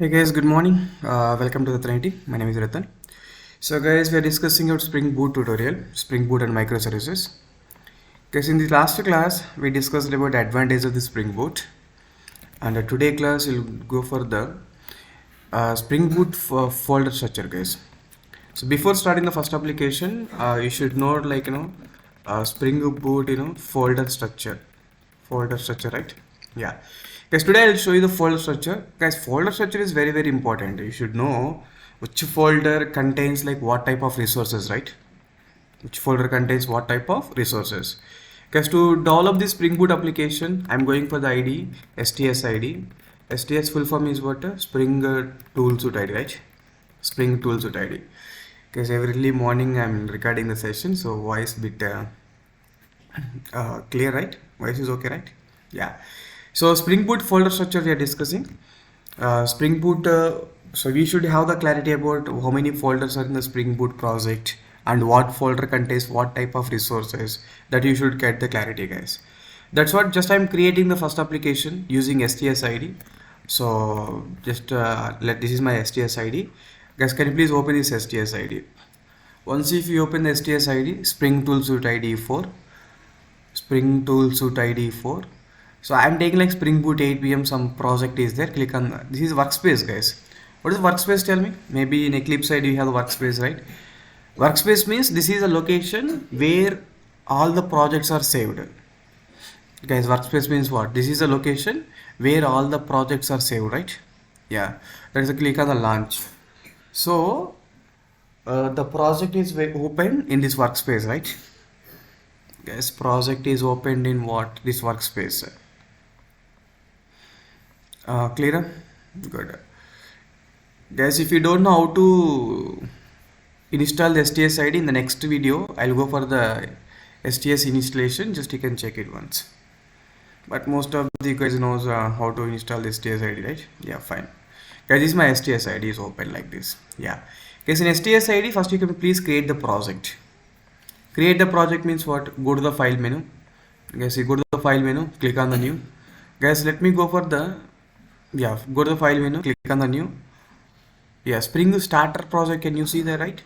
Hey guys, good morning. Welcome to the Trinity. My name is Ratan. So guys, we are discussing about Spring Boot tutorial, Spring Boot and microservices. Guys, in the last class, we discussed about the advantage of the Spring Boot. And today class, we'll go for the Spring Boot folder structure, guys. So before starting the first application, you should know Spring Boot, folder structure, right? Yeah. Guys, today I'll show you the folder structure. Guys, folder structure is very important. You should know which folder contains like what type of resources, right? Which folder contains what type of resources. Guys, to develop this Spring Boot application, I'm going for the ID, STS ID. STS full form is what? Spring Toolsuit ID, right? Spring Toolsuit ID. Guys, every morning I'm recording the session, so voice bit clear, right? Voice is okay, right? Yeah. So Spring Boot folder structure we are discussing. Spring Boot, so we should have the clarity about how many folders are in the Spring Boot project and what folder contains what type of resources, that you should get the clarity, guys. That's what just I'm creating the first application using STS ID. So just this is my STS ID. Guys, can you please open this STS ID? Once if you open the STS ID, Spring Toolsuit ID 4, Spring Toolsuit ID 4. So I'm taking like Spring Boot 8 PM, some project is there, click on that. This is workspace, guys. What is workspace, tell me? Maybe in Eclipse side you have the workspace, right? Workspace means this is a location where all the projects are saved. Guys, workspace means what? This is a location where all the projects are saved, right? Yeah, there is a click on the launch. So the project is open in this workspace, right? Guys, project is opened in what? This workspace. Clear? Good. Guys, if you don't know how to install the STS ID, in the next video I'll go for the STS installation, just you can check it once. But most of the guys knows how to install the STS ID, right? Yeah, fine. Guys, this is my STS ID is open like this. Yeah. Guys, in STS ID, first you can please create the project. Create the project means what? Go to the file menu. Guys, you go to the file menu, click on the new. Guys, let me go for the, yeah, go to the file menu, click on the new. Yeah, Spring Starter project, can you see there, right?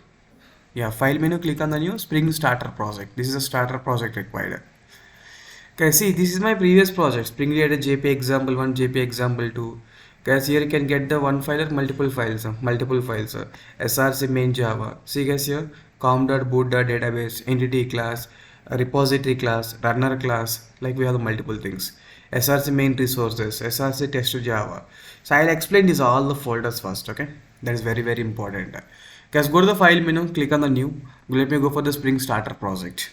Yeah, file menu, click on the new Spring Starter project. This is a starter project required. Okay, see, this is my previous project, Spring Reader JP example 1, JP example 2. Guys, here you can get the one file or multiple files, src main Java. See guys here, com.boot.database, entity class, repository class, runner class, like we have the multiple things. src main resources, src test Java. So I'll explain this all the folders first, okay? That is very important. Guys, go to the file menu, click on the new. Let me go for the Spring Starter project.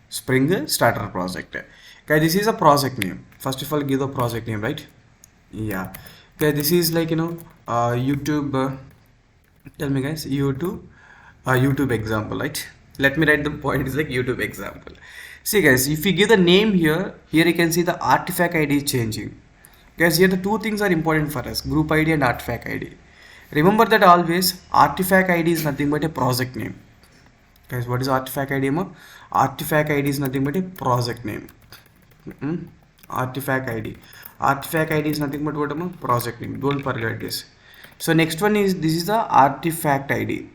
Spring Starter project. Okay, this is a project name. First of all, give the project name, right? Yeah. Okay, this is like YouTube. Tell me, guys, YouTube example, right? Let me write the point is like YouTube example. See, guys, if you give the name here you can see the artifact ID is changing. Guys, here the two things are important for us: group ID and artifact ID. Remember that always. Artifact ID is nothing but a project name. Guys, what is artifact ID? Artifact ID is nothing but a project name. Artifact ID. Artifact ID is nothing but what? Project name. Don't forget this. So next one is, this is the artifact ID.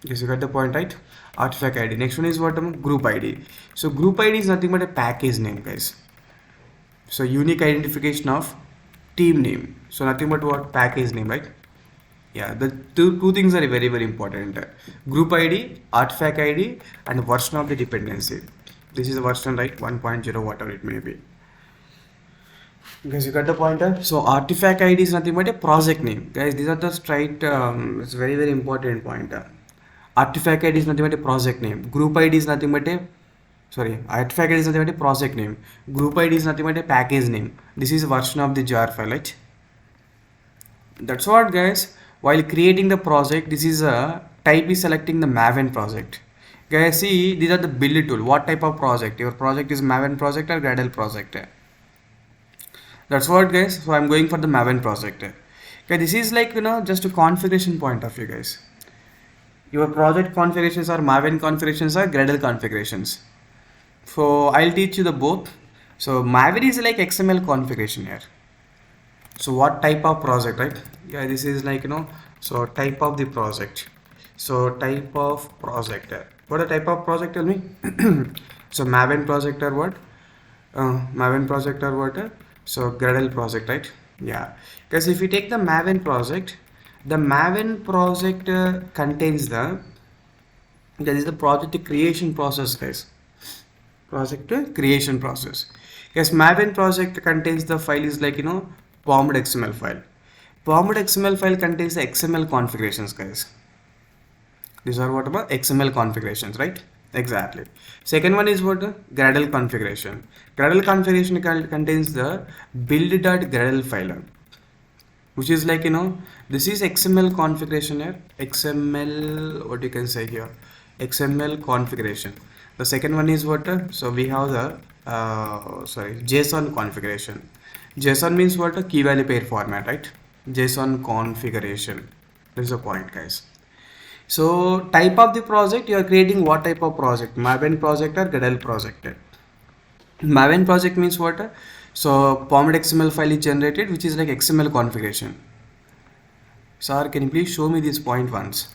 Yes, you got the point, right? Artifact ID. Next one is what? Group ID. So group ID is nothing but a package name, guys. So unique identification of team name. So nothing but what? Package name, right? Yeah, the two things are very important. Group ID, artifact ID, and version of the dependency. This is the version, right? 1.0, whatever it may be. Guys, you got the pointer. So artifact ID is nothing but a project name. Guys, these are the straight, it's very important pointer. Artifact ID is nothing but a project name. Group ID is nothing but a, artifact ID is nothing but a project name. Group ID is nothing but a package name. This is a version of the jar file, right? That's what, guys. While creating the project, this is a type is selecting the Maven project. Guys, see, these are the build tool. What type of project? Your project is Maven project or Gradle project? That's what, guys. So I'm going for the Maven project. Okay, this is like just a configuration point of view, guys. Your project configurations are Maven configurations or Gradle configurations. So I'll teach you the both. So Maven is like XML configuration here. So what type of project, right? Yeah, this is like so type of the project. So type of project. What a type of project? Tell me. So Maven project or what? Maven project or what? So Gradle project, right? Yeah. Because if you take the Maven project contains that is the project creation process, guys. Project creation process. Yes, Maven project contains the file is like POMD XML file. POMD XML file contains the XML configurations, guys. These are what about XML configurations, right? Exactly. Second one is what Gradle configuration. Gradle configuration contains the build.gradle file, which is like this is XML configuration here. XML, what you can say here, XML configuration. The second one is what? So we have the JSON configuration. JSON means what? A key value pair format, right? JSON configuration. This is the point, guys. So type of the project, you are creating what type of project? Maven project or Gradle project? Maven project means what? So POMD XML file is generated, which is like XML configuration. Sir, can you please show me this point once?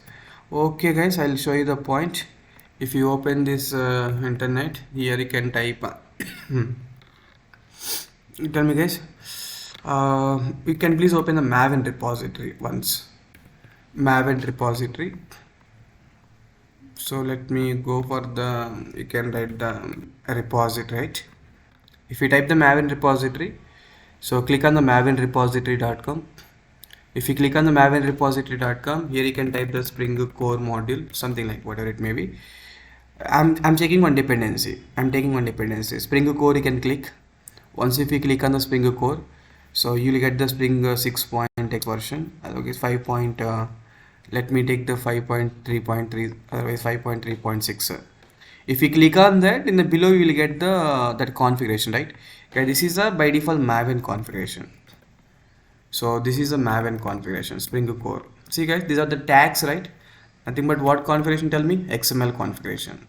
Okay, guys, I'll show you the point. If you open this internet, here you can type. Tell me, guys. You can please open the Maven repository once. Maven repository. So let me go for you can write the repository, right? If you type the Maven repository, so click on the mavenrepository.com. If you click on the mavenrepository.com, here you can type the Spring Core module, something like whatever it may be. I'm checking one dependency. I'm taking one dependency. Spring Core you can click. Once if you click on the Spring Core, so you will get the Spring 6.x version. Okay, 5. Let me take the 5.3.3, otherwise 5.3.6. If you click on that, in the below you will get the that configuration, right? Okay, this is a by default Maven configuration. So this is a Maven configuration, Spring Core. See guys, these are the tags, right? Nothing but what configuration? Tell me. XML configuration.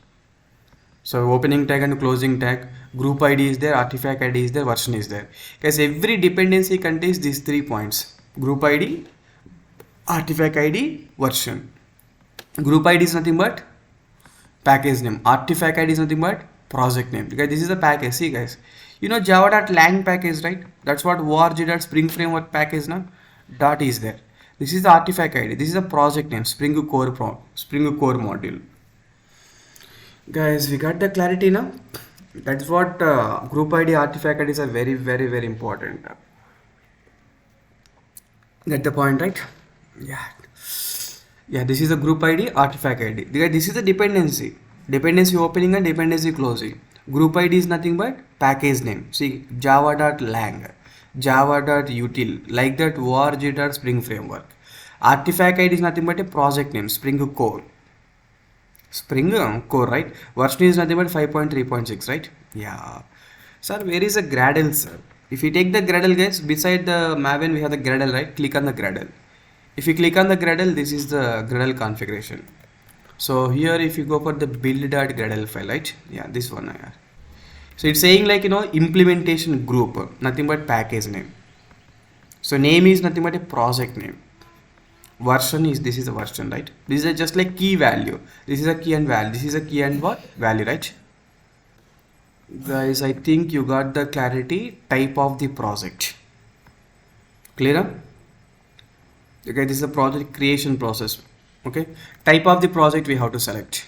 So opening tag and closing tag, group ID is there, artifact ID is there, version is there. Guys, every dependency contains these 3 points: group ID, artifact ID, version. Group ID is nothing but package name. Artifact ID is nothing but project name. Because this is the package. See guys, java.lang package, right? That's what org.spring framework package now. Dot is there. This is the artifact ID. This is the project name, Spring Core module. Guys, we got the clarity now. That's what group ID, artifact IDs are very, very, very important. Get the point, right? Yeah. Yeah, this is the group ID, artifact ID. This is the dependency. Dependency opening and dependency closing. Group ID is nothing but package name. See, java.lang, java.util, like that org.spring framework. Artifact ID is nothing but a project name, Spring Core. Spring Core, right? Version is nothing but 5.3.6, right? Yeah. Sir, where is the Gradle, sir? If you take the Gradle, guys, beside the Maven, we have the Gradle, right? Click on the Gradle. If you click on the Gradle, this is the Gradle configuration. So here, if you go for the build.gradle file, right? Yeah, this one. Yeah. So it's saying like, implementation group, nothing but package name. So name is nothing but a project name. Version is, this is a version, right? This is just like key value. This is a key and value. This is a key and what? Value, right? Guys, I think you got the clarity. Type of the project. Clear? Okay, this is the project creation process. Okay, type of the project we have to select.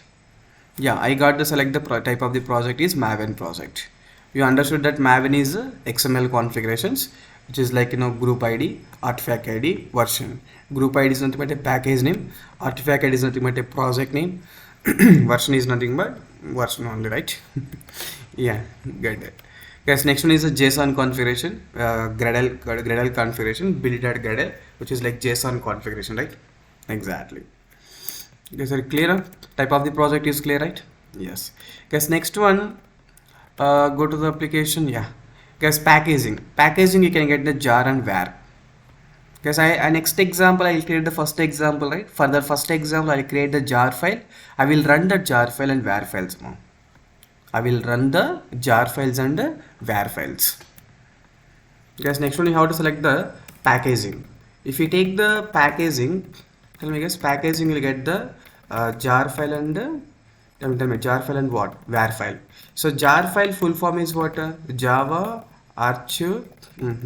Yeah, I got to select the type of the project is Maven project. You understood that Maven is XML configurations, which is like group ID, artifact ID, version. Group ID is nothing but a package name, artifact ID is nothing but a project name, version is nothing but version only, right? Yeah, get it. Guys, next one is a JSON configuration, Gradle configuration, build.gradle, which is like JSON configuration, right? Exactly. Guys, are clear? Type of the project is clear, right? Yes. Guys, next one, go to the application. Yeah. Guys, packaging. Packaging, you can get the jar and var. Guys, next example, I will create the first example, right? For the first example, I will create the jar file. I will run the jar file and var files now. I will run the jar files and the var files. Guys, next one you have to select the packaging. If you take the packaging, tell me guys, packaging will get the jar file and tell me jar file and what? Var file. So jar file full form is what? Java archive,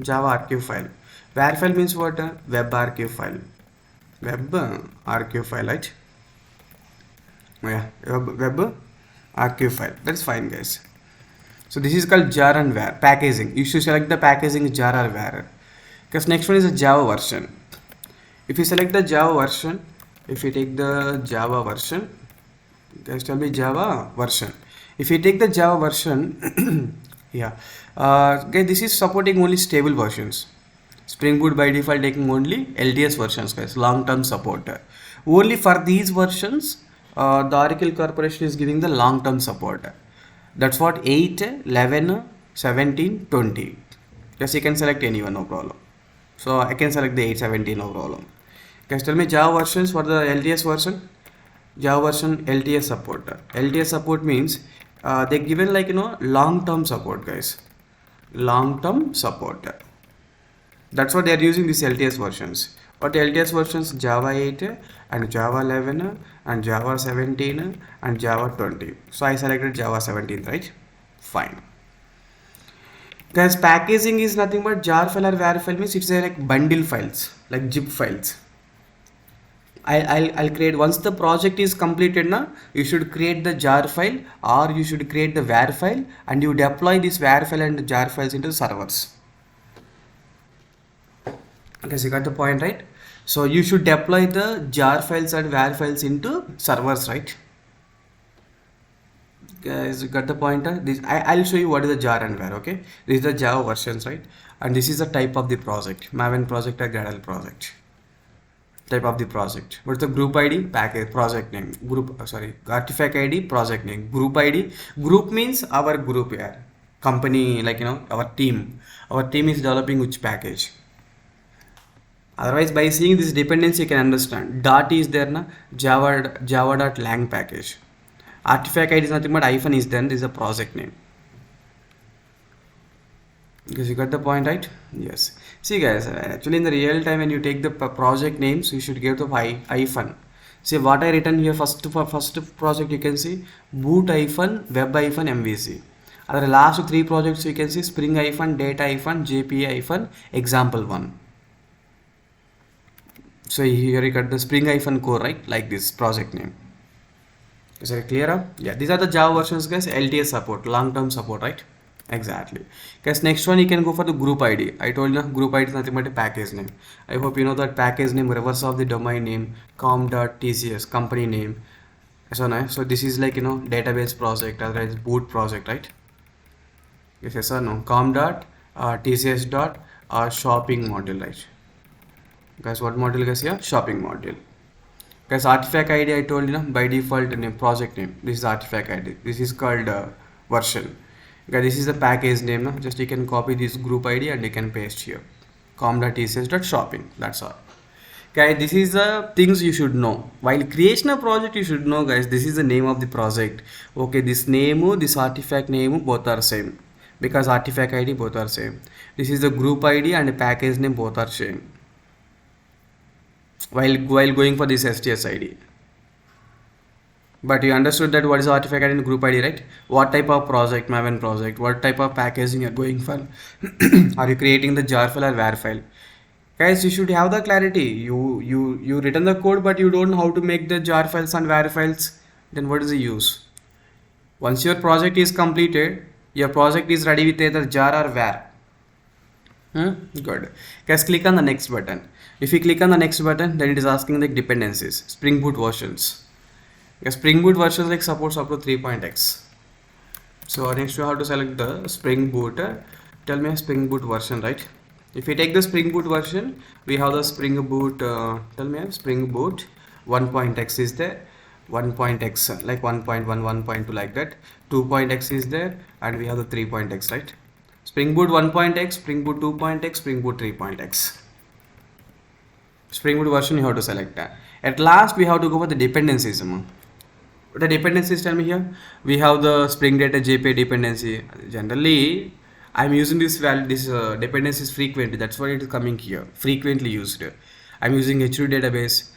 Java archive file. Var file means what? Web archive file. Web archive file, right? Yeah, web archive file. That's fine, guys. So this is called jar and var packaging. You should select the packaging jar or var. Because next one is a Java version. If you select the Java version, if you take the Java version, guys tell me Java version. If you take the Java version, yeah, guys, this is supporting only stable versions. Spring Boot by default taking only LTS versions, guys, long-term support. Only for these versions, the Oracle Corporation is giving the long-term support. That's what 8, 11, 17, 20. Yes, you can select anyone, no problem. So I can select the 817, no problem. Guys, tell me Java versions for the LTS version. Java version LTS support. LTS support means they given like long-term support, guys. Long-term support. That's what they are using these LTS versions. But LTS versions Java 8 and Java 11 and Java 17 and Java 20. So I selected Java 17, right? Fine. Guys, packaging is nothing but jar file or var file means it's like bundle files, like zip files. I'll create once the project is completed now. You should create the jar file or you should create the var file and you deploy this var file and jar files into the servers. Okay, so you got the point, right? So you should deploy the jar files and var files into servers, right? Guys, you got the pointer. This I'll show you what is the jar and var. Okay, this is the Java versions, right? And this is the type of the project, Maven project or Gradle project. Type of the project. What's the group ID? Package project name. Group artifact ID, project name. Group ID. Group means our group here. Company, like our team. Our team is developing which package. Otherwise, by seeing this dependency, you can understand. Dot is there na java.lang package. Artifact ID is nothing but hyphen is there. This is a project name. Because you got the point, right? Yes. See guys, actually in the real time when you take the project names, you should give the hyphen. See what I written here first project you can see boot hyphen web hyphen MVC. Other last 3 projects you can see spring hyphen data hyphen JPA hyphen example 1. So here you got the spring hyphen core, right? Like this project name. Is it clear? Yeah, these are the Java versions, guys. LTS support, long-term support, right? Exactly. Guys, next one you can go for the group ID. I told you group ID is nothing but a package name. I hope you know that package name reverse of the domain name, com.tcs, company name. So nice. So this is like database project, otherwise boot project, right? Yes or no? com.tcs dot shopping module, right? Guys, what module, guys? Yeah, shopping module. Guys, artifact ID I told you by default name, project name. This is artifact ID. This is called version. Guys, this is the package name. No? Just you can copy this group ID and you can paste here. com.tcs.shopping. That's all. Guys, this is the things you should know. While creation a project, you should know, guys, this is the name of the project. Okay, this name, this artifact name, both are same. Because artifact ID both are same. This is the group ID and package name both are same. While going for this STS ID. But you understood that what is the artifact ID and group ID, right? What type of project, Maven project, what type of packaging you're going for? Are you creating the jar file or var file? Guys, you should have the clarity. You written the code, but you don't know how to make the jar files and var files. Then what is the use? Once your project is completed, your project is ready with either jar or var. Good. Guys, click on the next button. If you click on the next button, then it is asking the dependencies, Spring Boot versions. Yes, Spring Boot versions like supports up to 3.x. So next you have to select the Spring Boot. Tell me a Spring Boot version, right? If you take the Spring Boot version, we have the Spring Boot. Tell me a Spring Boot 1.x is there, 1.x like 1.1, 1.2 like that, 2.x is there, and we have the 3.x, right? Spring Boot 1.x, Spring Boot 2.x, Spring Boot 3.x. Spring Boot version you have to select that. At last we have to go for the dependencies. The dependencies, tell me here. We have the Spring Data JPA dependency. Generally, I'm using this value, this dependencies frequently. That's why it is coming here. Frequently used. I'm using H2 database.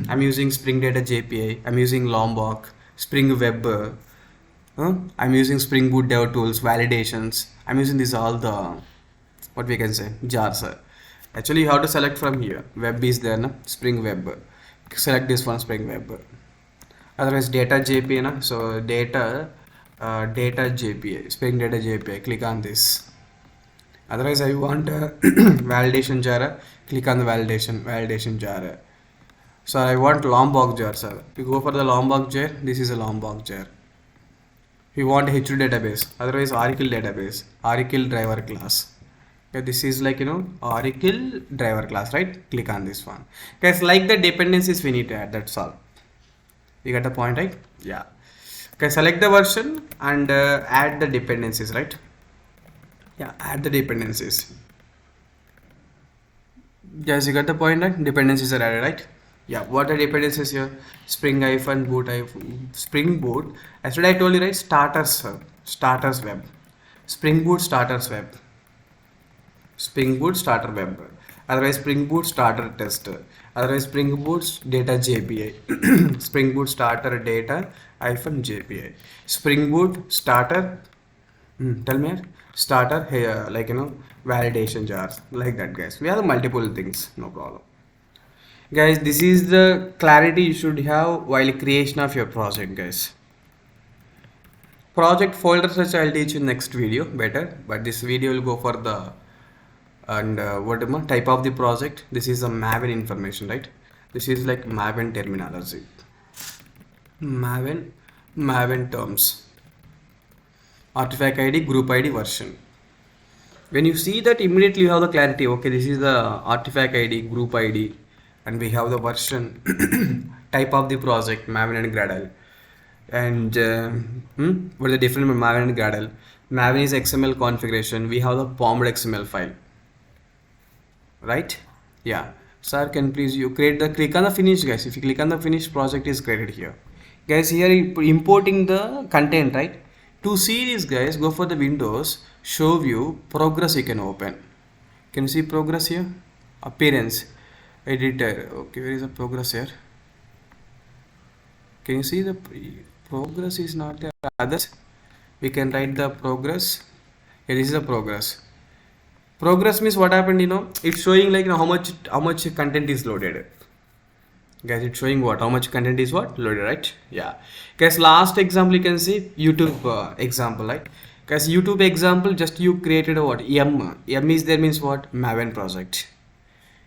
I'm using Spring Data JPA. I'm using Lombok, Spring Web. I'm using Spring Boot Dev Tools, validations. I'm using this all the what we can say jars. Actually, you have to select from here. Web is there, na? Spring Web. Select this one, Spring Web. Otherwise, data JPA, na? So data JPA, Spring Data JPA. Click on this. Otherwise, I want validation jar. Click on the validation jar. So I want Lombok jar, sir. If you go for the Lombok jar, this is a Lombok jar. If you want H2 database, otherwise Oracle database, Oracle driver class. Okay, this is like Oracle driver class, right? Click on this one. Guys, like the dependencies we need to add. That's all. You get the point, right? Yeah. Okay, select the version and add the dependencies, right? Yeah, add the dependencies. Guys, you got the point, right? Dependencies are added, right? Yeah, what are dependencies here? Spring boot Spring Boot. Yesterday I told you, right? Starters web. Spring Boot starters web. Spring Boot starter web. Otherwise Spring Boot starter test. Otherwise Spring Boot data JPA. Spring Boot starter data JPA. Spring Boot starter. Tell me here. Starter here, like validation jars, like that, guys. We have multiple things, no problem. Guys, this is the clarity you should have while creation of your project, guys. Project folder search I'll teach you next video better, but this video will go for the what type of the project. This is a Maven information, right? This is like Maven terminology. Maven terms. Artifact ID, group ID, version. When you see that, immediately you have the clarity. Okay, this is the artifact ID, group ID, and we have the version, type of the project, Maven and Gradle. And what is the difference between Maven and Gradle? Maven is XML configuration. We have the POMmed XML file, right? Yeah. Sir, can please you create the click on the finish, guys. If you click on the finish, project is created here, guys. Here importing the content, right? To see this, guys, go for the Windows, show view, progress you can open. Can you see progress here? Appearance, editor. Okay, where is the progress here? Can you see the progress is not there? Others, we can write the progress. Here is the progress. Progress means what happened, it's showing like how much content is loaded. Guys, it's showing what how much content is loaded, right? Yeah, guys, last example you can see YouTube example, right? Guys, YouTube example, just you created a what M is there means what Maven project.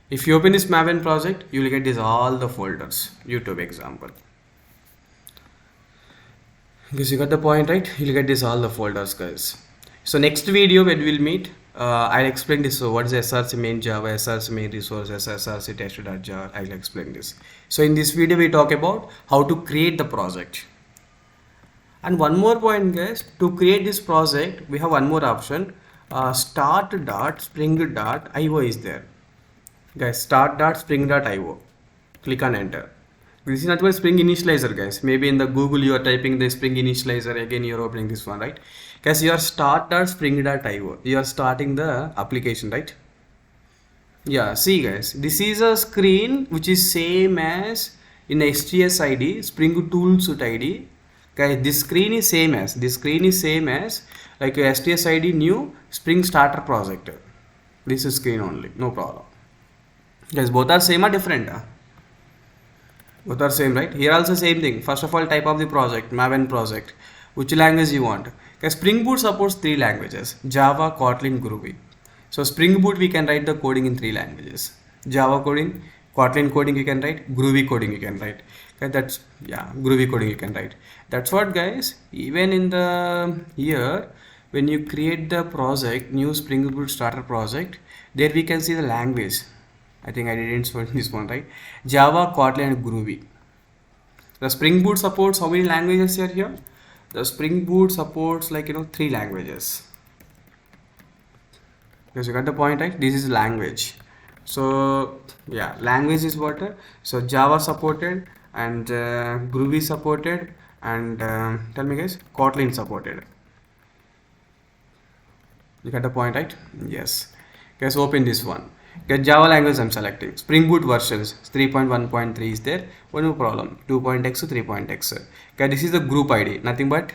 If you open this Maven project, you will get this all the folders. YouTube example, guys, you got the point, right? You'll get this all the folders, guys. So next video when we'll meet, I'll explain this. So what is SRC main Java, SRC main resources, SRC test.jar. I'll explain this. So in this video we talk about how to create the project. And one more point, guys, to create this project we have one more option. Start.spring.io is there, guys. Start.spring.io. Click on enter. This is not what Spring initializer, guys. Maybe in the Google you are typing the Spring initializer, again you are opening this one, right? Guys, you are start.spring.io. You are starting the application, right? Yeah, see, guys, this is a screen which is same as in STS ID, Spring Tools ID. Guys, this screen is same as like a STS ID new Spring Starter project. This is screen only, no problem. Guys, both are same or different? Both are same, right? Here also same thing. First of all, type of the project, Maven project. Which language you want? Okay, Spring Boot supports 3 languages: Java, Kotlin, Groovy. So Spring Boot we can write the coding in 3 languages: Java coding, Kotlin coding you can write, Groovy coding you can write. Okay, that's Groovy coding you can write. That's what, guys. Even in the here when you create the project, new Spring Boot starter project, there we can see the language. I think I didn't show this one, right? Java, Kotlin, and Groovy. The Spring Boot supports how many languages here? The Spring Boot supports 3 languages. Because you got the point, right? This is language. So yeah, language is what? So Java supported, and Groovy supported, and tell me, guys, Kotlin supported. You get the point, right? Yes. Okay, so open this one. Get Java language I'm selecting. Spring Boot versions 3.1.3 is there. Well, no problem. 2.x to 3.x. Okay, this is the group ID. Nothing but.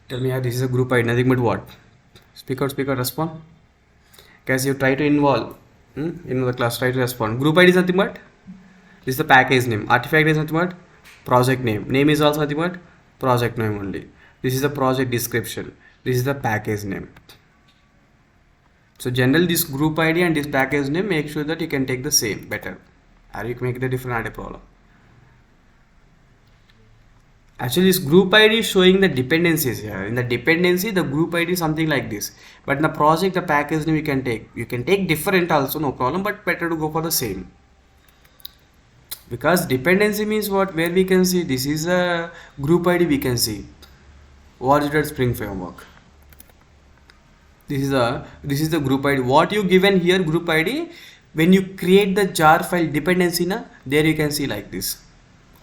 Tell me, this is a group ID. Nothing but what? Speaker, respond. Okay, so you try to involve in the class, try to respond. Group ID is nothing but. This is the package name. Artifact is nothing but project name. Name is also nothing but project name only. This is the project description. This is the package name. So generally this group ID and this package name, make sure that you can take the same better. Or you can make the different ID problem. Actually this group ID is showing the dependencies here. In the dependency, the group ID is something like this. But in the project, the package name you can take. You can take different also, no problem, but better to go for the same. Because dependency means what? Where we can see this is a group ID we can see. Originated Spring Framework. This is the group ID. What you given here group ID, when you create the jar file dependency na, there you can see like this.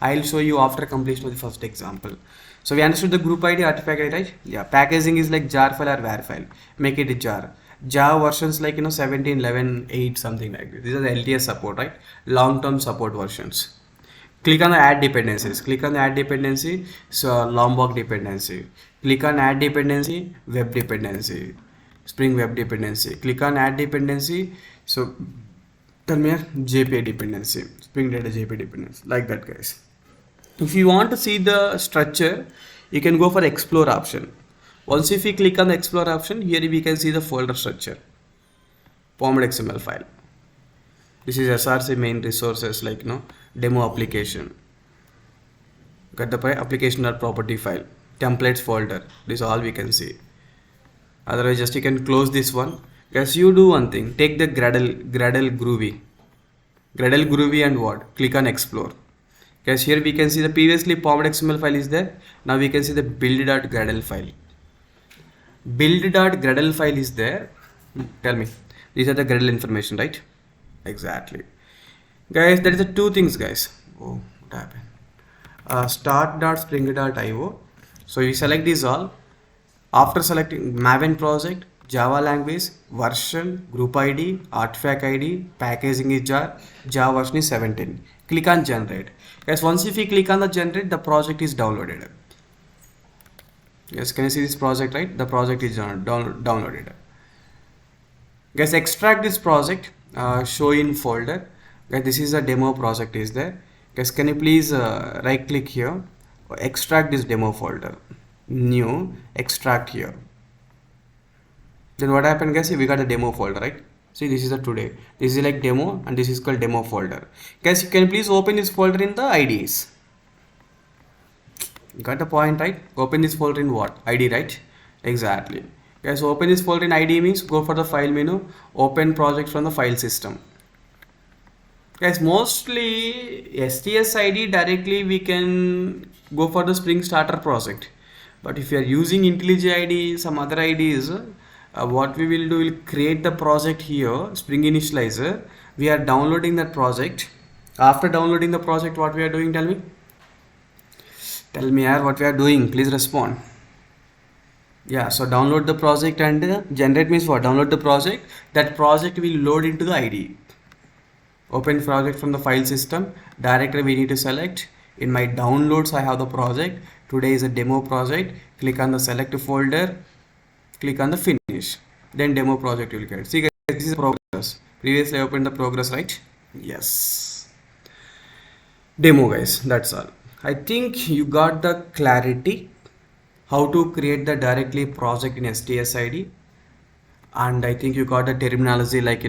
I'll show you after completion of the first example. So we understood the group ID, artifact ID, right? Yeah, packaging is like jar file or var file. Make it a jar. Java versions like 17, 11, 8, something like this. These are the LTS support, right? Long-term support versions. Click on the add dependencies. Click on the add dependency. So Lombok dependency. Click on add dependency, web dependency. Spring web dependency. Click on add dependency. So tell me JPA dependency. Spring data JPA dependency. Like that, guys. If you want to see the structure, you can go for explore option. Once if we click on the explore option, here we can see the folder structure. XML file. This is SRC main resources like demo application. Got the application or property file. Templates folder. This is all we can see. Otherwise just you can close this one. Guys, you do one thing. Take the Gradle Groovy and what? Click on explore. Guys, here we can see the previously XML file is there. Now we can see the build.gradle file. Build.gradle file is there. Tell me. These are the Gradle information, right? Exactly. Guys, there is the two things, guys. Oh, what happened? Start.spring.io. So you select these all. After selecting Maven project, Java language, version, group ID, artifact ID, packaging is jar, Java version is 17. Click on generate. Guys, once if you click on the generate, the project is downloaded. Yes, can you see this project, right? The project is downloaded. Guys, extract this project, show in folder. Guys, this is a demo project is there. Guys, can you please right click here, extract this demo folder, new, extract here. Then what happened, guys? We got a demo folder, right? See, this is the today. This is like demo and this is called demo folder. Guys, you can please open this folder in the IDs. You got the point, right? Open this folder in what? ID, right? Exactly. Guys, open this folder in ID means go for the file menu, open project from the file system. Guys, mostly STS ID directly we can go for the Spring Starter project. But if you are using IntelliJ ID, some other IDs, what we will do, we'll create the project here, Spring Initializer. We are downloading that project. After downloading the project, what we are doing, tell me? Tell me what we are doing, please respond. Yeah, so download the project and generate means what? Download the project. That project will load into the ID. Open project from the file system. Directory we need to select. In my downloads, I have the project. Today is a demo project. Click on the select folder. Click on the finish. Then demo project you will get. See guys, this is progress. Previously I opened the progress, right? Yes. Demo, guys, that's all. I think you got the clarity how to create the directly project in STS ID, and I think you got the terminology like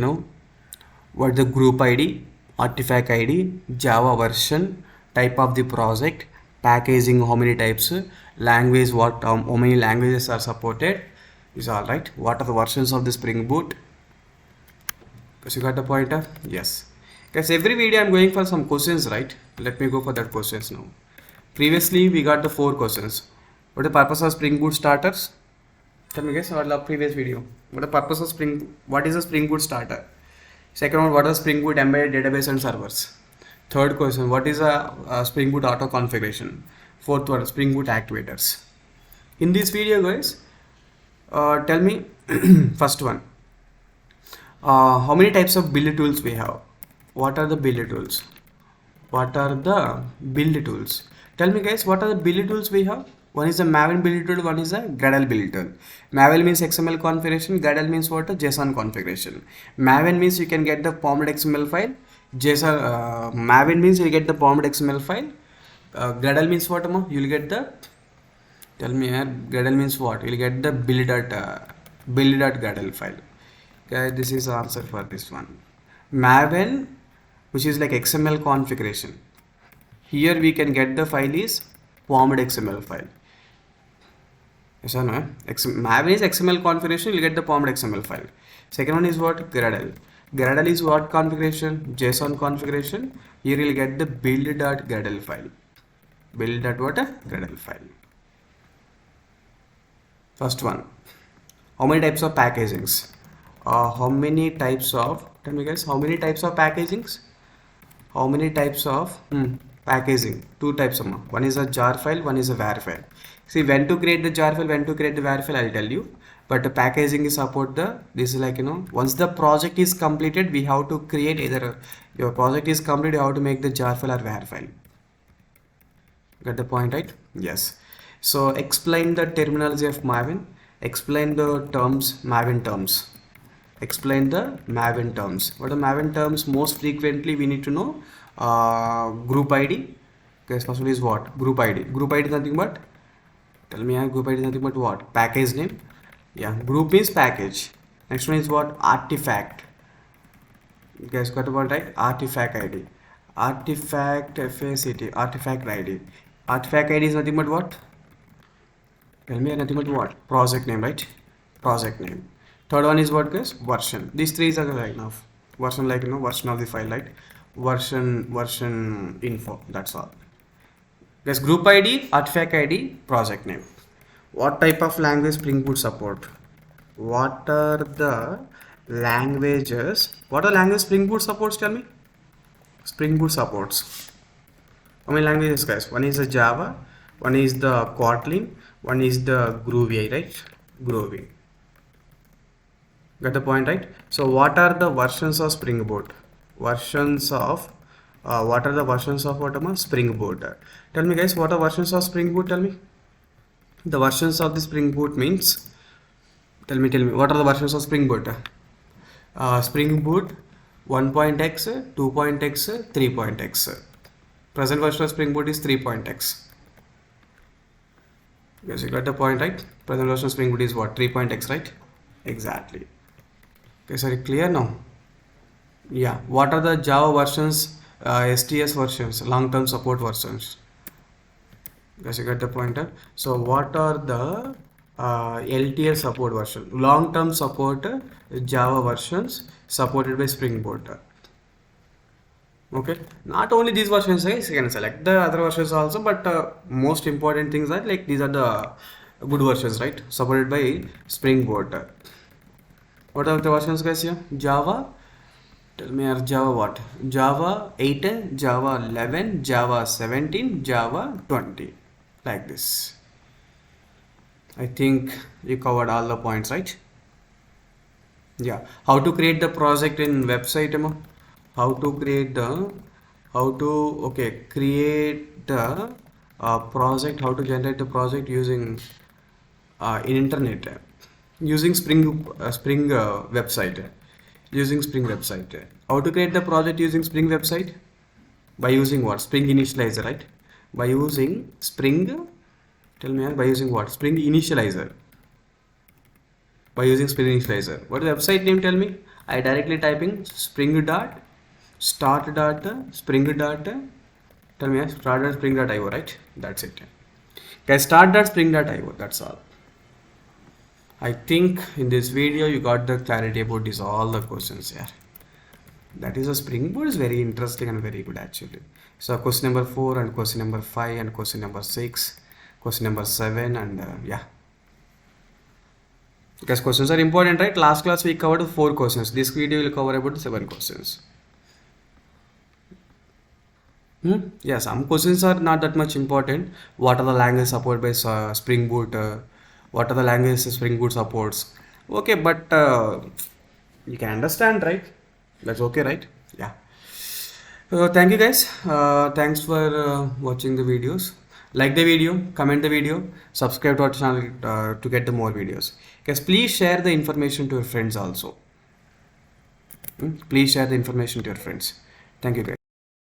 what the group ID, artifact ID, Java version, type of the project, packaging, how many types, language, how many languages are supported, is all right. What are the versions of the Spring Boot? Because you got the pointer. Yes. Guys, every video I'm going for some questions, right? Let me go for that questions now. Previously we got the 4 questions. What is the purpose of Spring Boot starters? Tell me guys, what is the previous video? What is the purpose of what is a Spring Boot starter? Second one, what is Spring Boot embedded database and servers? Third question, what is a Spring Boot auto configuration? Fourth one, Spring Boot activators. In this video, guys, Tell me first one. How many types of build tools we have? What are the build tools? What are the build tools? Tell me guys, what are the build tools we have? One is a Maven build tool, one is a Gradle build tool. Maven means XML configuration, Gradle means what? A JSON configuration. Maven means you can get the formed XML file. Maven means you get the formed XML file. Gradle means what? You will get the, tell me here, Gradle means what? You will get the build.gradle file. Okay, this is the answer for this one. Maven, which is like XML configuration. Here we can get the file is formed XML file. Yes or no? Maven is XML configuration, you'll get the formed XML file. Second one is what? Gradle. Gradle is what configuration? JSON configuration. Here you'll get the build.gradle file. Build.what? Gradle file. First one. How many types of packagings? How many types of, tell me guys, how many types of packagings? How many types of packaging? Two types of them. One is a jar file, one is a var file. See, when to create the jar file, when to create the var file, I'll tell you. But the packaging is support the, this is like, once the project is completed, we have to create either your project is complete, you have to make the jar file or var file. Got the point, right? Yes. So explain the terminology of Maven. Explain the terms, Maven terms. Explain the Maven terms. What are Maven terms? Most frequently we need to know group ID. Okay, first one is what? Group ID. Group ID is nothing but, tell me, group ID is nothing but what? Package name. Yeah, group means package. Next one is what? Artifact. You guys got about right? Artifact ID. Artifact FACT. Artifact ID. Artifact ID is nothing but what? Tell me, nothing but what? Project name, right? Project name. Third one is what, guys? Version. These three are like now. Version, like version of the file, right? Version info. That's all. Guys, group ID, artifact ID, project name. What type of language Spring Boot support? What are the languages? What are language Spring Boot supports? Tell me. Spring Boot supports. How many languages, guys? One is the Java, one is the Kotlin, one is the Groovy, right? Groovy. Got the point, right? So what are the versions of Spring Boot? Versions of what are the versions of what? Spring Boot. Tell me guys, what are versions of Spring Boot? Tell me. The versions of the Spring Boot means, tell me what are the versions of Spring Boot? Spring Boot 1.x, 2.x, 3.x. Present version of Spring Boot is 3.x. Yes, you got the point, right? Present version of Spring Boot is what? 3.x, right? Exactly. Okay, sorry, clear now? Yeah. What are the Java versions, STS versions, long-term support versions? Yes, you got the pointer. So what are the LTS support version, long-term support Java versions supported by Spring Boot? Okay, not only these versions, guys, you can select the other versions also, but most important things are like these are the good versions, right? Supported by Spring Boot. What are the versions, guys? Here, Java. Tell me, Java what? Java 8, Java 11, Java 17, Java 20. Like this. I think you covered all the points, right? Yeah. How to create the project in website? How to create the, create the project, how to generate the project using in internet, using Spring website, using Spring website. How to create the project using Spring website? By using what? Spring initializer, right? By using Spring, tell me, by using what? Spring initializer. By using Spring initializer. What is the website name? Tell me. I directly typing spring dot start dot spring dot, tell me, start dot spring dot io, right? That's it. Okay, start dot spring dot io. That's all. I think in this video you got the clarity about this, all the questions here. That is a Spring Boot is very interesting and very good actually. So question number 4 and question number 5 and question number 6, question number 7 and yeah. Because questions are important, right? Last class we covered 4 questions. This video will cover about 7 questions. Yeah, some questions are not that much important. What are the languages supported by Spring Boot? what are the languages Spring Boot supports. Okay, but you can understand, right? That's okay, right? Yeah. Thank you guys. Thanks for watching the videos. Like the video, comment the video, subscribe to our channel to get the more videos. Guys, please share the information to your friends also. Please share the information to your friends. Thank you guys.